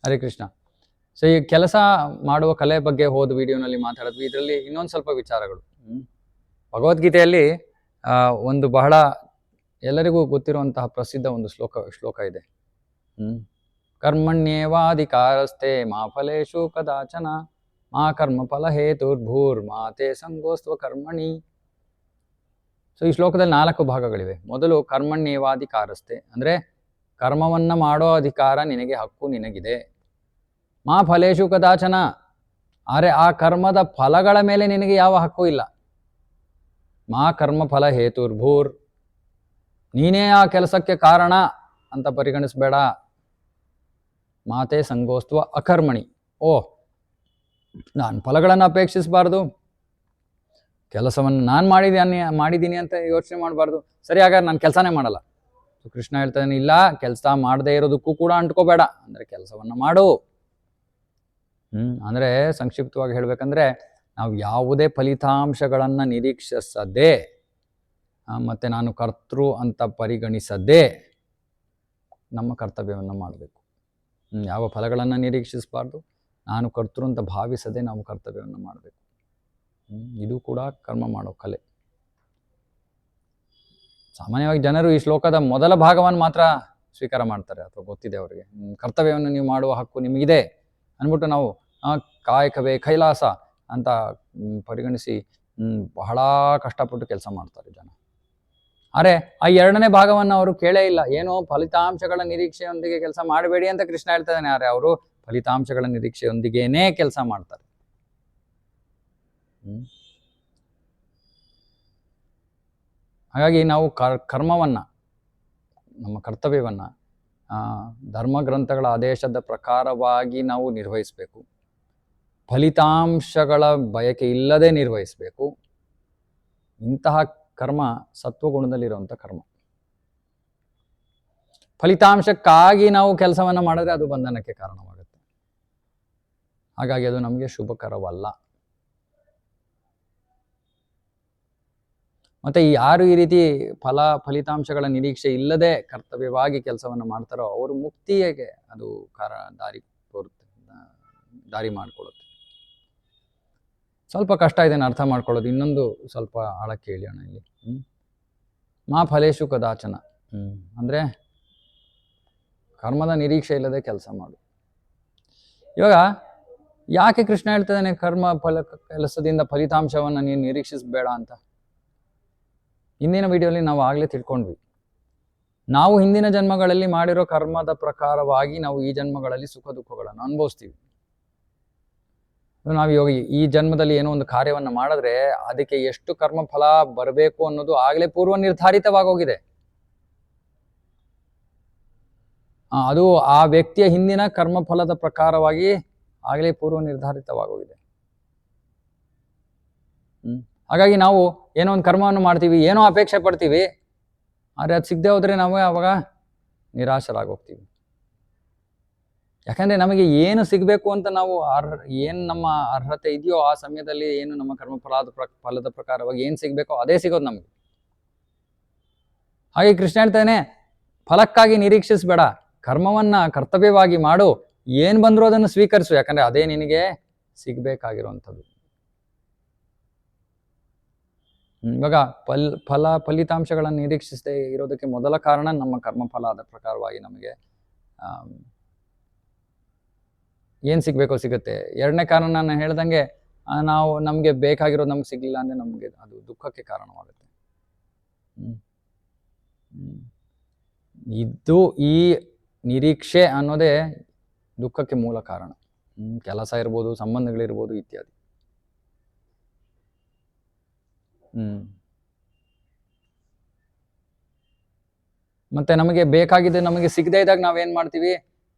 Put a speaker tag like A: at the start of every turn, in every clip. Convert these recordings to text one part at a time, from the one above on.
A: Hare Krishna. So ಈ ಕೆಲಸ ಮಾಡುವ ಕಲೆ ಬಗ್ಗೆ ಹೋದ ವಿಡಿಯೋನಲ್ಲಿ ಮಾತಾಡಿದ್ವಿ. ಇದರಲ್ಲಿ ಇನ್ನೊಂದು ಸ್ವಲ್ಪ ವಿಚಾರಗಳು. ಭಗವದ್ಗೀತೆಯಲ್ಲಿ ಒಂದು ಬಹಳ ಎಲ್ಲರಿಗೂ ಗೊತ್ತಿರುವಂತಹ ಪ್ರಸಿದ್ಧ ಒಂದು ಶ್ಲೋಕ ಇದೆ. ಕರ್ಮಣ್ಯೇವಾಧಿಕಾರಸ್ತೆ ಮಾ ಫಲೇಶು ಕದಾಚನ ಮಾ ಕರ್ಮ ಫಲ ಹೇತುರ್ಭೂರ್ ಮಾತೆ ಸಂಗೋಸ್ತ್ವ ಕರ್ಮಣಿ. ಸೊ ಈ ಶ್ಲೋಕದಲ್ಲಿ 4 ಭಾಗಗಳಿವೆ. ಮೊದಲು ಕರ್ಮಣ್ಯೇವಾಧಿಕಾರಸ್ತೆ ಅಂದರೆ ಕರ್ಮವನ್ನ ಮಾಡೋ ಅಧಿಕಾರ ನಿನಗೆ, ಹಕ್ಕು ನಿನಗಿದೆ. ಮಾ ಫಲೇಶು ಕದಾಚನ, ಆದರೆ ಆ ಕರ್ಮದ ಫಲಗಳ ಮೇಲೆ ನಿನಗೆ ಯಾವ ಹಕ್ಕು ಇಲ್ಲ. ಮಾ ಕರ್ಮ ಫಲ ಹೇತುರ್ಭೂರ್, ನೀನೇ ಆ ಕೆಲಸಕ್ಕೆ ಕಾರಣ ಅಂತ ಪರಿಗಣಿಸಬೇಡ. ಮಾತೆ ಸಂಗೋಸ್ತ್ವ ಅಕರ್ಮಣಿ, ನಾನು ಫಲಗಳನ್ನು ಅಪೇಕ್ಷಿಸಬಾರ್ದು, ಕೆಲಸವನ್ನು ನಾನು ಮಾಡಿದ್ದೀನಿ ಅಂತ ಯೋಚನೆ ಮಾಡಬಾರ್ದು. ಸರಿ, ಹಾಗಾದ್ರೆ ನಾನು ಕೆಲಸನೇ ಮಾಡಲ್ಲ. ಕೃಷ್ಣ ಹೇಳ್ತಾನೆ, ಇಲ್ಲ, ಕೆಲಸ ಮಾಡದೇ ಇರೋದಕ್ಕೂ ಕೂಡ ಅಂಟ್ಕೋಬೇಡ, ಅಂದರೆ ಕೆಲಸವನ್ನು ಮಾಡು. ಅಂದರೆ ಸಂಕ್ಷಿಪ್ತವಾಗಿ ಹೇಳ್ಬೇಕಂದ್ರೆ, ನಾವು ಯಾವುದೇ ಫಲಿತಾಂಶಗಳನ್ನು ನಿರೀಕ್ಷಿಸದೆ ಮತ್ತು ನಾನು ಕರ್ತೃ ಅಂತ ಪರಿಗಣಿಸದೆ ನಮ್ಮ ಕರ್ತವ್ಯವನ್ನು ಮಾಡಬೇಕು. ಯಾವ ಫಲಗಳನ್ನು ನಿರೀಕ್ಷಿಸಬಾರ್ದು, ನಾನು ಕರ್ತೃ ಅಂತ ಭಾವಿಸದೆ ನಾವು ಕರ್ತವ್ಯವನ್ನು ಮಾಡಬೇಕು. ಇದು ಕೂಡ ಕರ್ಮ ಮಾಡೋ ಕಲೆ. ಸಾಮಾನ್ಯವಾಗಿ ಜನರು ಈ ಶ್ಲೋಕದ ಮೊದಲ ಭಾಗವನ್ನು ಮಾತ್ರ ಸ್ವೀಕಾರ ಮಾಡ್ತಾರೆ, ಅಥವಾ ಗೊತ್ತಿದೆ ಅವರಿಗೆ. ಕರ್ತವ್ಯವನ್ನು ನೀವು ಮಾಡುವ ಹಕ್ಕು ನಿಮಗಿದೆ ಅಂದ್ಬಿಟ್ಟು ನಾವು ಕಾಯಕವೇ ಕೈಲಾಸ ಅಂತ ಪರಿಗಣಿಸಿ ಬಹಳ ಕಷ್ಟಪಟ್ಟು ಕೆಲಸ ಮಾಡ್ತಾರೆ ಜನ. ಆದರೆ ಆ 2ನೇ ಭಾಗವನ್ನು ಅವರು ಕೇಳೇ ಇಲ್ಲ. ಏನೋ ಫಲಿತಾಂಶಗಳ ನಿರೀಕ್ಷೆಯೊಂದಿಗೆ ಕೆಲಸ ಮಾಡಬೇಡಿ ಅಂತ ಕೃಷ್ಣ ಹೇಳ್ತಾ ಇದ್ದಾನೆ. ಆದರೆ ಅವರು ಫಲಿತಾಂಶಗಳ ನಿರೀಕ್ಷೆಯೊಂದಿಗೇನೇ ಕೆಲಸ ಮಾಡ್ತಾರೆ. ಹಾಗಾಗಿ ನಾವು ಕರ್ಮವನ್ನು, ನಮ್ಮ ಕರ್ತವ್ಯವನ್ನು ಧರ್ಮಗ್ರಂಥಗಳ ಆದೇಶದ ಪ್ರಕಾರವಾಗಿ ನಾವು ನಿರ್ವಹಿಸಬೇಕು. ಫಲಿತಾಂಶಗಳ ಬಯಕೆ ಇಲ್ಲದೆ ನಿರ್ವಹಿಸಬೇಕು. ಇಂತಹ ಕರ್ಮ ಸತ್ವಗುಣದಲ್ಲಿರುವಂಥ ಕರ್ಮ. ಫಲಿತಾಂಶಕ್ಕಾಗಿ ನಾವು ಕೆಲಸವನ್ನು ಮಾಡಿದ್ರೆ ಅದು ಬಂಧನಕ್ಕೆ ಕಾರಣವಾಗುತ್ತೆ. ಹಾಗಾಗಿ ಅದು ನಮಗೆ ಶುಭಕರವಲ್ಲ. ಮತ್ತು ಯಾರು ಈ ರೀತಿ ಫಲಿತಾಂಶಗಳ ನಿರೀಕ್ಷೆ ಇಲ್ಲದೆ ಕರ್ತವ್ಯವಾಗಿ ಕೆಲಸವನ್ನು ಮಾಡ್ತಾರೋ ಅವರು ಮುಕ್ತಿಗೆ ಅದು ದಾರಿ ಮಾಡಿಕೊಡುತ್ತೆ. ಸ್ವಲ್ಪ ಕಷ್ಟ ಇದನ್ನು ಅರ್ಥ ಮಾಡ್ಕೊಳ್ಳೋದು. ಇನ್ನೊಂದು ಸ್ವಲ್ಪ ಆಳಕ್ಕೆ ಕೇಳೋಣ ಇಲ್ಲಿ. ಮಾ ಫಲೇಶು ಕದಾಚನ ಅಂದರೆ ಕರ್ಮದ ನಿರೀಕ್ಷೆ ಇಲ್ಲದೆ ಕೆಲಸ ಮಾಡು. ಇವಾಗ ಯಾಕೆ ಕೃಷ್ಣ ಹೇಳ್ತಿದ್ದಾನೆ ಕೆಲಸದಿಂದ ಫಲಿತಾಂಶವನ್ನು ನೀನು ನಿರೀಕ್ಷಿಸಬೇಡ ಅಂತ? ಹಿಂದಿನ ವಿಡಿಯೋಲಿ ನಾವು ಆಗಲೇ ತಿಳ್ಕೊಂಡ್ವಿ. ನಾವು ಹಿಂದಿನ ಜನ್ಮಗಳಲ್ಲಿ ಮಾಡಿರೋ ಕರ್ಮದ ಪ್ರಕಾರವಾಗಿ ನಾವು ಈ ಜನ್ಮಗಳಲ್ಲಿ ಸುಖ ದುಃಖಗಳನ್ನು ಅನುಭವಿಸ್ತೀವಿ. ನಾವು ಇವಾಗ ಈ ಜನ್ಮದಲ್ಲಿ ಏನೋ ಒಂದು ಕಾರ್ಯವನ್ನು ಮಾಡಿದ್ರೆ ಅದಕ್ಕೆ ಎಷ್ಟು ಕರ್ಮ ಫಲ ಬರಬೇಕು ಅನ್ನೋದು ಆಗಲೇ ಪೂರ್ವ ನಿರ್ಧಾರಿತವಾಗೋಗಿದೆ. ಅದು ಆ ವ್ಯಕ್ತಿಯ ಹಿಂದಿನ ಕರ್ಮಫಲದ ಪ್ರಕಾರವಾಗಿ ಆಗಲೇ ಪೂರ್ವ ನಿರ್ಧಾರಿತವಾಗೋಗಿದೆ. ಹಾಗಾಗಿ ನಾವು ಏನೋ ಒಂದು ಕರ್ಮವನ್ನು ಮಾಡ್ತೀವಿ, ಏನೋ ಅಪೇಕ್ಷೆ ಪಡ್ತೀವಿ, ಆದರೆ ಅದು ಸಿಗದೆ ಹೋದರೆ ನಾವು ಅವಾಗ ನಿರಾಶರಾಗೋಗ್ತೀವಿ. ಯಾಕಂದರೆ ನಮಗೆ ಏನು ಸಿಗಬೇಕು ಅಂತ ನಾವು ಏನು ನಮ್ಮ ಅರ್ಹತೆ ಇದೆಯೋ ಆ ಸಮಯದಲ್ಲಿ ಏನು ನಮ್ಮ ಫಲದ ಪ್ರಕಾರವಾಗಿ ಏನು ಸಿಗಬೇಕೋ ಅದೇ ಸಿಗೋದು ನಮಗೆ. ಹಾಗೆ ಕೃಷ್ಣ ಹೇಳ್ತಾನೆ, ಫಲಕ್ಕಾಗಿ ನಿರೀಕ್ಷಿಸಬೇಡ, ಕರ್ಮವನ್ನು ಕರ್ತವ್ಯವಾಗಿ ಮಾಡು, ಏನು ಬಂದರೂ ಅದನ್ನು ಸ್ವೀಕರಿಸು, ಯಾಕಂದರೆ ಅದೇ ನಿನಗೆ ಸಿಗಬೇಕಾಗಿರುವಂಥದ್ದು. ಇವಾಗ ಫಲಿತಾಂಶಗಳನ್ನು ನಿರೀಕ್ಷಿಸದೆ ಇರೋದಕ್ಕೆ ಮೊದಲ ಕಾರಣ ನಮ್ಮ ಕರ್ಮಫಲದ ಪ್ರಕಾರವಾಗಿ ನಮಗೆ ಏನು ಸಿಗಬೇಕೋ ಸಿಗುತ್ತೆ. 2ನೇ ಕಾರಣ ನಾನು ಹೇಳ್ದಂಗೆ, ನಮಗೆ ಬೇಕಾಗಿರೋದು ನಮ್ಗೆ ಸಿಗಲಿಲ್ಲ ಅಂದರೆ ನಮಗೆ ಅದು ದುಃಖಕ್ಕೆ ಕಾರಣವಾಗುತ್ತೆ. ಇದು ಈ ನಿರೀಕ್ಷೆ ಅನ್ನೋದೇ ದುಃಖಕ್ಕೆ ಮೂಲ ಕಾರಣ. ಕೆಲಸ ಇರ್ಬೋದು, ಸಂಬಂಧಗಳಿರ್ಬೋದು, ಇತ್ಯಾದಿ. ಮತ್ತೆ ನಮಗೆ ಬೇಕಾಗಿದೆ ನಮಗೆ ಸಿಗದೇ ಇದ್ದಾಗ ನಾವೇನು ಮಾಡ್ತೀವಿ,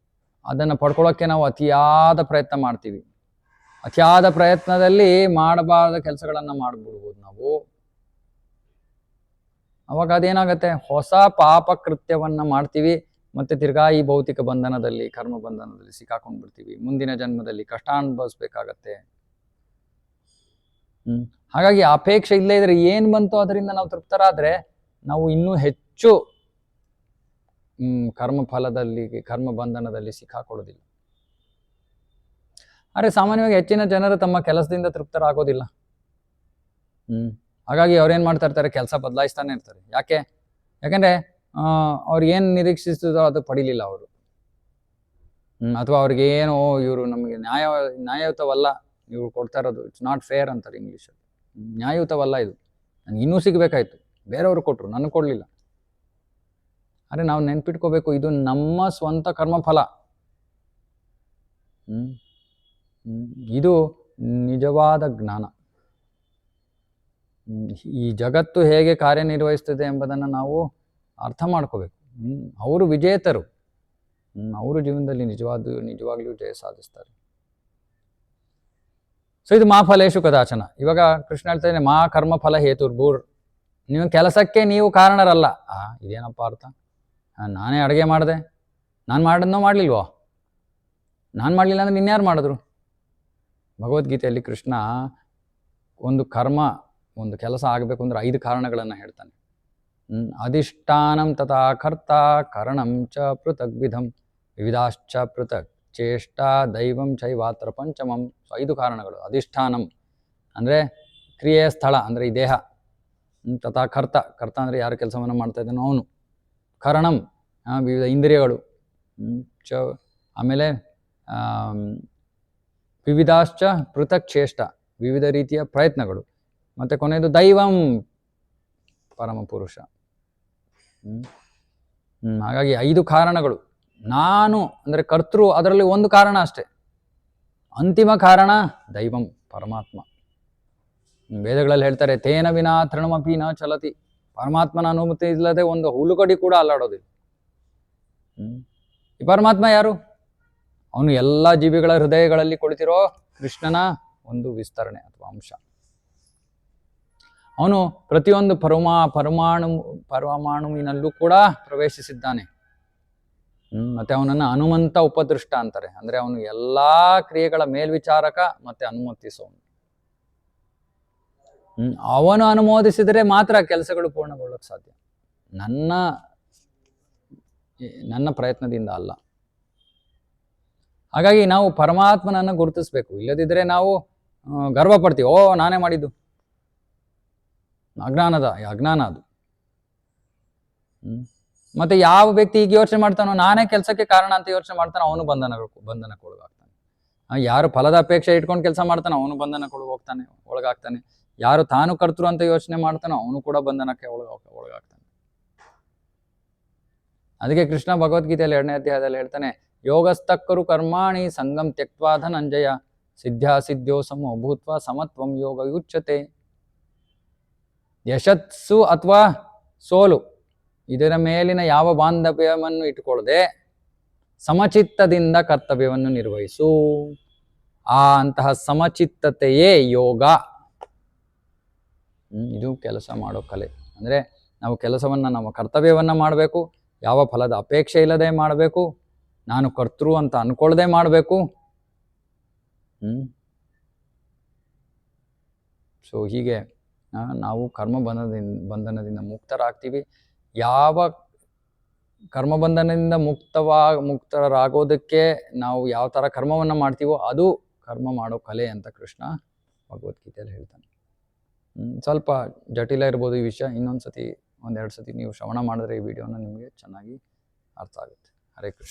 A: ಅದನ್ನು ಪಡ್ಕೊಳ್ಳೋಕ್ಕೆ ನಾವು ಅತಿಯಾದ ಪ್ರಯತ್ನ ಮಾಡ್ತೀವಿ. ಅತಿಯಾದ ಪ್ರಯತ್ನದಲ್ಲಿ ಮಾಡಬಾರದ ಕೆಲಸಗಳನ್ನು ಮಾಡ್ಬಿಡ್ಬೋದು ನಾವು. ಅವಾಗ ಅದೇನಾಗತ್ತೆ, ಹೊಸ ಪಾಪ ಕೃತ್ಯವನ್ನು ಮಾಡ್ತೀವಿ, ಮತ್ತೆ ತಿರ್ಗಾ ಈ ಭೌತಿಕ ಬಂಧನದಲ್ಲಿ, ಕರ್ಮ ಬಂಧನದಲ್ಲಿ ಸಿಕ್ಕಾಕೊಂಡ್ಬಿಡ್ತೀವಿ. ಮುಂದಿನ ಜನ್ಮದಲ್ಲಿ ಕಷ್ಟ ಅನುಭವಿಸ್ಬೇಕಾಗತ್ತೆ. ಹಾಗಾಗಿ ಅಪೇಕ್ಷೆ ಇಲ್ಲೇ ಇದ್ರೆ ಏನು ಬಂತು ಅದರಿಂದ ನಾವು ತೃಪ್ತರಾದರೆ ನಾವು ಇನ್ನೂ ಹೆಚ್ಚು ಕರ್ಮ ಬಂಧನದಲ್ಲಿ ಸಿಕ್ಕಾಕೊಳ್ಳೋದಿಲ್ಲ. ಆದರೆ ಸಾಮಾನ್ಯವಾಗಿ ಹೆಚ್ಚಿನ ಜನರು ತಮ್ಮ ಕೆಲಸದಿಂದ ತೃಪ್ತರಾಗೋದಿಲ್ಲ. ಹಾಗಾಗಿ ಅವ್ರೇನು ಮಾಡ್ತಾ ಇರ್ತಾರೆ, ಕೆಲಸ ಬದಲಾಯಿಸ್ತಾನೆ ಇರ್ತಾರೆ. ಯಾಕೆಂದರೆ ಅವ್ರಿಗೆ ಏನು ನಿರೀಕ್ಷಿಸಿದೋ ಅದು ಪಡೀಲಿಲ್ಲ ಅವರು. ಅಥವಾ ಅವ್ರಿಗೆ ಏನೋ ಇವರು ನಮಗೆ ನ್ಯಾಯಯುತವಲ್ಲ ಇವ್ರು ಕೊಡ್ತಾ ಇರೋದು, ಇಟ್ಸ್ ನಾಟ್ ಫೇರ್ ಅಂತಾರೆ ಇಂಗ್ಲೀಷಲ್ಲಿ. ನ್ಯಾಯಯುತವಲ್ಲ ಇದು, ನನಗೆ ಇನ್ನೂ ಸಿಗಬೇಕಾಯ್ತು, ಬೇರೆಯವರು ಕೊಟ್ಟರು ನನಗೆ ಕೊಡಲಿಲ್ಲ. ಆದರೆ ನಾವು ನೆನ್ಪಿಟ್ಕೋಬೇಕು, ಇದು ನಮ್ಮ ಸ್ವಂತ ಕರ್ಮಫಲ. ಇದು ನಿಜವಾದ ಜ್ಞಾನ. ಈ ಜಗತ್ತು ಹೇಗೆ ಕಾರ್ಯನಿರ್ವಹಿಸ್ತದೆ ಎಂಬುದನ್ನು ನಾವು ಅರ್ಥ ಮಾಡ್ಕೋಬೇಕು. ಅವರು ವಿಜೇತರು, ಅವರು ಜೀವನದಲ್ಲಿ ನಿಜವಾಗ್ಲೂ ಜಯ ಸಾಧಿಸ್ತಾರೆ. ಸೊ ಇದು ಮಾ ಫಲೇಶು ಕದಾಚನ. ಇವಾಗ ಕೃಷ್ಣ ಹೇಳ್ತಾ ಇದ್ದಾನೆ, ಮಾ ಕರ್ಮ ಫಲ ಹೇತುರ್ಭೂರ್, ನೀವು ಕೆಲಸಕ್ಕೆ ನೀವು ಕಾರಣರಲ್ಲ. ಇದೇನಪ್ಪ ಅರ್ಥ? ನಾನೇ ಅಡುಗೆ ಮಾಡಿದೆ, ನಾನು ಮಾಡಿದ್ನೋ ಮಾಡಲಿಲ್ವೋ? ನಾನು ಮಾಡಲಿಲ್ಲ ಅಂದರೆ ಇನ್ಯಾರು ಮಾಡಿದ್ರು? ಭಗವದ್ಗೀತೆಯಲ್ಲಿ ಕೃಷ್ಣ ಒಂದು ಕೆಲಸ ಆಗಬೇಕು ಅಂದರೆ 5 ಕಾರಣಗಳನ್ನು ಹೇಳ್ತಾನೆ. ಅಧಿಷ್ಠಾನಂ ತಥಾ ಕರ್ತ ಕರಣಂ ಚ ಪೃಥಗ್ ವಿಧಂ ವಿವಿಧಾಶ್ಚ ಪೃಥಕ್ ಚೇಷ್ಟಾ ದೈವಂ ಚೈವಾತ್ರ ಪಂಚಮಂ. ಸೊ 5 ಕಾರಣಗಳು. ಅಧಿಷ್ಠಾನಂ ಅಂದರೆ ಕ್ರಿಯೆಯ ಸ್ಥಳ, ಅಂದರೆ ಈ ದೇಹ. ತಥಾ ಕರ್ತ ಅಂದರೆ ಯಾರು ಕೆಲಸವನ್ನು ಮಾಡ್ತಾ ಇದ್ದಾನೋ ಅವನು. ಕರಣಂ ವಿವಿಧ ಇಂದ್ರಿಯಗಳು. ಆಮೇಲೆ ವಿವಿಧಾಶ್ಚ ಪೃಥಕ್ ಚೇಷ್ಟ, ವಿವಿಧ ರೀತಿಯ ಪ್ರಯತ್ನಗಳು. ಮತ್ತು ಕೊನೆಯದು ದೈವಂ, ಪರಮಪುರುಷ. ಹಾಗಾಗಿ 5 ಕಾರಣಗಳು. ನಾನು ಅಂದರೆ ಕರ್ತೃ, ಅದರಲ್ಲಿ ಒಂದು ಕಾರಣ ಅಷ್ಟೆ. ಅಂತಿಮ ಕಾರಣ ದೈವಂ, ಪರಮಾತ್ಮ. ವೇದಗಳಲ್ಲಿ ಹೇಳ್ತಾರೆ, ತೇನ ವಿನಾ ತೃಣಮಪಿ ನ ಚಲತಿ. ಪರಮಾತ್ಮನ ಅನುಮತಿ ಇಲ್ಲದೆ ಒಂದು ಹುಳುಕಡಿ ಕೂಡ ಅಲ್ಲಾಡೋದಿಲ್ಲ. ಈ ಪರಮಾತ್ಮ ಯಾರು? ಅವನು ಎಲ್ಲ ಜೀವಿಗಳ ಹೃದಯಗಳಲ್ಲಿ ಕುಳಿತಿರೋ ಕೃಷ್ಣನ ಒಂದು ವಿಸ್ತರಣೆ ಅಥವಾ ಅಂಶ. ಅವನು ಪ್ರತಿಯೊಂದು ಪರಮಾಣುವಿನಲ್ಲೂ ಕೂಡ ಪ್ರವೇಶಿಸಿದ್ದಾನೆ. ಮತ್ತೆ ಅವನನ್ನು ಹನುಮಂತ ಉಪದೃಷ್ಟ ಅಂತಾರೆ. ಅಂದರೆ ಅವನು ಎಲ್ಲ ಕ್ರಿಯೆಗಳ ಮೇಲ್ವಿಚಾರಕ ಮತ್ತೆ ಅನುಮತಿಸೋನು. ಅವನು ಅನುಮೋದಿಸಿದರೆ ಮಾತ್ರ ಕೆಲಸಗಳು ಪೂರ್ಣಗೊಳ್ಳೋಕೆ ಸಾಧ್ಯ, ನನ್ನ ಪ್ರಯತ್ನದಿಂದ ಅಲ್ಲ. ಹಾಗಾಗಿ ನಾವು ಪರಮಾತ್ಮನನ್ನು ಗುರುತಿಸ್ಬೇಕು. ಇಲ್ಲದಿದ್ದರೆ ನಾವು ಗರ್ವ ಪಡ್ತೀವಿ, ನಾನೇ ಮಾಡಿದ್ದು. ಅಜ್ಞಾನ ಅದು. ಮತ್ತೆ ಯಾವ ವ್ಯಕ್ತಿ ಈಗ ಯೋಚನೆ ಮಾಡ್ತಾನೋ ನಾನೇ ಕೆಲಸಕ್ಕೆ ಕಾರಣ ಅಂತ ಯೋಚನೆ ಮಾಡ್ತಾನೋ ಅವನು ಬಂಧನಕ್ಕೆ ಒಳಗಾಗ್ತಾನೆ. ಯಾರು ಫಲದ ಅಪೇಕ್ಷೆ ಇಟ್ಕೊಂಡು ಕೆಲಸ ಮಾಡ್ತಾನೋ ಅವನು ಬಂಧನಕ್ಕೆ ಒಳಗಾಗ್ತಾನೆ. ಯಾರು ತಾನು ಕರ್ತೃ ಅಂತ ಯೋಚನೆ ಮಾಡ್ತಾನೋ ಅವನು ಕೂಡ ಬಂಧನಕ್ಕೆ ಒಳಗಾಗ್ತಾನೆ. ಅದಕ್ಕೆ ಕೃಷ್ಣ ಭಗವದ್ಗೀತೆಯಲ್ಲಿ 2ನೇ ಅಧ್ಯಾಯದಲ್ಲಿ ಹೇಳ್ತಾನೆ, ಯೋಗಸ್ತಕ್ಕರು ಕರ್ಮಾಣಿ ಸಂಗಂ ತ್ಯಕ್ತ್ವಾ ಧನಂಜಯ ಸಿದ್ಧ್ಯಾಸಿದ್ಧ್ಯೋ ಸಮೋ ಭೂತ್ವ ಸಮತ್ವಂ ಯೋಗ ಯುಚ್ಯತೆ. ಯಶಸ್ಸು ಅಥವಾ ಸೋಲು ಇದರ ಮೇಲಿನ ಯಾವ ಬಾಂಧವ್ಯವನ್ನು ಇಟ್ಟುಕೊಳ್ಳದೆ ಸಮಚಿತ್ತದಿಂದ ಕರ್ತವ್ಯವನ್ನು ನಿರ್ವಹಿಸು. ಅಂತಹ ಸಮಚಿತ್ತತೆಯೇ ಯೋಗ. ಇದು ಕೆಲಸ ಮಾಡೋ ಕಲೆ. ಅಂದರೆ ನಾವು ಕೆಲಸವನ್ನು, ನಮ್ಮ ಕರ್ತವ್ಯವನ್ನು ಮಾಡಬೇಕು, ಯಾವ ಫಲದ ಅಪೇಕ್ಷೆ ಇಲ್ಲದೆ ಮಾಡಬೇಕು, ನಾನು ಕರ್ತೃ ಅಂತ ಅನ್ಕೊಳ್ಳದೆ ಮಾಡಬೇಕು. ಸೊ ಹೀಗೆ ನಾವು ಬಂಧನದಿಂದ ಮುಕ್ತರಾಗ್ತೀವಿ. ಯಾವ ಕರ್ಮಬಂಧನದಿಂದ ಮುಕ್ತರಾಗೋದಕ್ಕೆ ನಾವು ಯಾವ ಥರ ಕರ್ಮವನ್ನು ಮಾಡ್ತೀವೋ ಅದು ಕರ್ಮ ಮಾಡೋ ಕಲೆ ಅಂತ ಕೃಷ್ಣ ಭಗವದ್ಗೀತೆಯಲ್ಲಿ ಹೇಳ್ತಾನೆ. ಸ್ವಲ್ಪ ಜಟಿಲ ಇರ್ಬೋದು ಈ ವಿಷಯ. ಇನ್ನೊಂದು ಸತಿ 1-2 ಸತಿ ನೀವು ಶ್ರವಣ ಮಾಡಿದ್ರೆ ಈ ವಿಡಿಯೋನ ನಿಮಗೆ ಚೆನ್ನಾಗಿ ಅರ್ಥ ಆಗುತ್ತೆ. ಹರೇ ಕೃಷ್ಣ.